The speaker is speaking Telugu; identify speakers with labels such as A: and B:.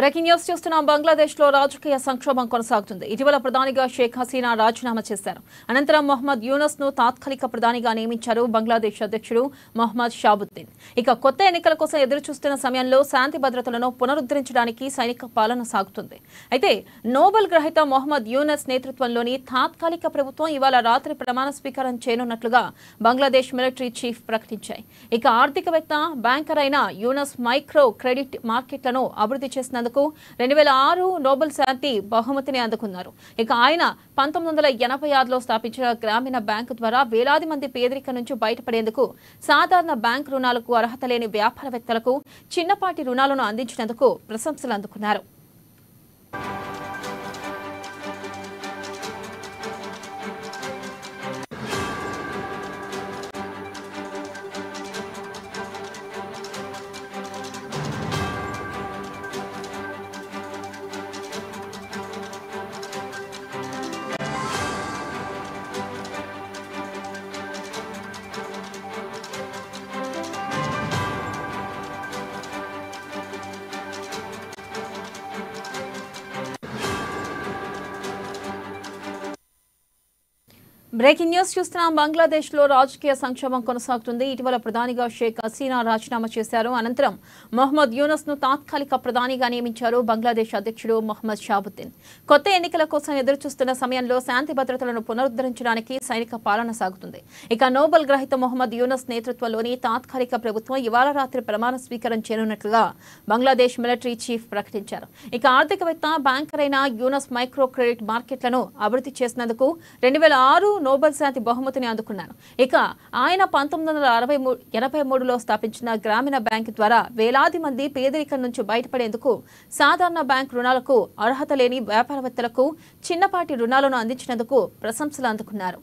A: బ్రేకింగ్ న్యూస్ చూస్తున్నాం. బంగ్లాదేశ్లో రాజకీయ సంక్షోభం కొనసాగుతుంది. ఇటీవల ప్రధానిగా షేక్ హసీనా రాజీనామా చేశారు. అనంతరం మొహమ్మద్ యూనస్ను తాత్కాలిక ప్రధానిగా నియమించారు బంగ్లాదేశ్ అధ్యక్షుడు మొహమ్మద్ షాబుద్దీన్. ఇక కొత్త ఎన్నికల కోసం ఎదురుచూస్తున్న సమయంలో శాంతి భద్రతలను పునరుద్ధరించడానికి సైనిక పాలన సాగుతుంది. అయితే నోబెల్ గ్రహీత మొహమ్మద్ యూనస్ నేతృత్వంలోని తాత్కాలిక ప్రభుత్వం ఇవాళ రాత్రి ప్రమాణ స్వీకారం చేయనున్నట్లుగా బంగ్లాదేశ్ మిలిటరీ చీఫ్ ప్రకటించాయి. ఇక ఆర్థికవేత్త, బ్యాంకర్ అయిన యూనస్ మైక్రో క్రెడిట్ మార్కెట్లను అభివృద్ధి చేసినందుకు 2006 నోబెల్ శాంతి బహుమతిని అందుకున్నారు. ఇక ఆయన 1986లో స్థాపించిన గ్రామీణ బ్యాంకు ద్వారా వేలాది మంది పేదరికం నుంచి బయటపడేందుకు, సాధారణ బ్యాంక్ రుణాలకు అర్హత లేని వ్యాపారవేత్తలకు చిన్నపాటి రుణాలను అందించినందుకు ప్రశంసలు అందుకున్నారు. బ్రేకింగ్ న్యూస్ చూస్తున్నాం. బంగ్లాదేశ్లో రాజకీయ సంక్షోభం కొనసాగుతుంది. ఇటీవల ప్రధానిగా షేక్ హసీనా రాజీనామా చేశారు. అనంతరం మొహమ్మద్ యూనస్ను తాత్కాలిక ప్రధానిగా నియమించారు బంగ్లాదేశ్ అధ్యక్షుడు మొహమ్మద్ షాబుద్దీన్. కొత్త ఎన్నికల కోసం ఎదురుచూస్తున్న సమయంలో శాంతి భద్రతలను పునరుద్ధరించడానికి సైనిక పాలన సాగుతుంది. ఇక నోబెల్ గ్రహీత మొహమ్మద్ యూనస్ నేతృత్వంలోని తాత్కాలిక ప్రభుత్వం ఇవాళ రాత్రి ప్రమాణ స్వీకారం చేయనున్నట్లుగా బంగ్లాదేశ్ మిలిటరీ చీఫ్ ప్రకటించారు. ఇక ఆర్థికవేత్త, బ్యాంకర్ అయిన యూనస్ మైక్రో క్రెడిట్ మార్కెట్లను అభివృద్ధి చేసినందుకు 2006 నోబెల్ శాంతి బహుమతిని అందుకున్నారు. ఇక ఆయన 1983లో స్థాపించిన గ్రామీణ బ్యాంకు ద్వారా వేలాది మంది పేదరికం నుంచి బయటపడేందుకు, సాధారణ బ్యాంక్ రుణాలకు అర్హత లేని వ్యాపారవేత్తలకు చిన్నపాటి రుణాలను అందించినందుకు ప్రశంసలు అందుకున్నారు.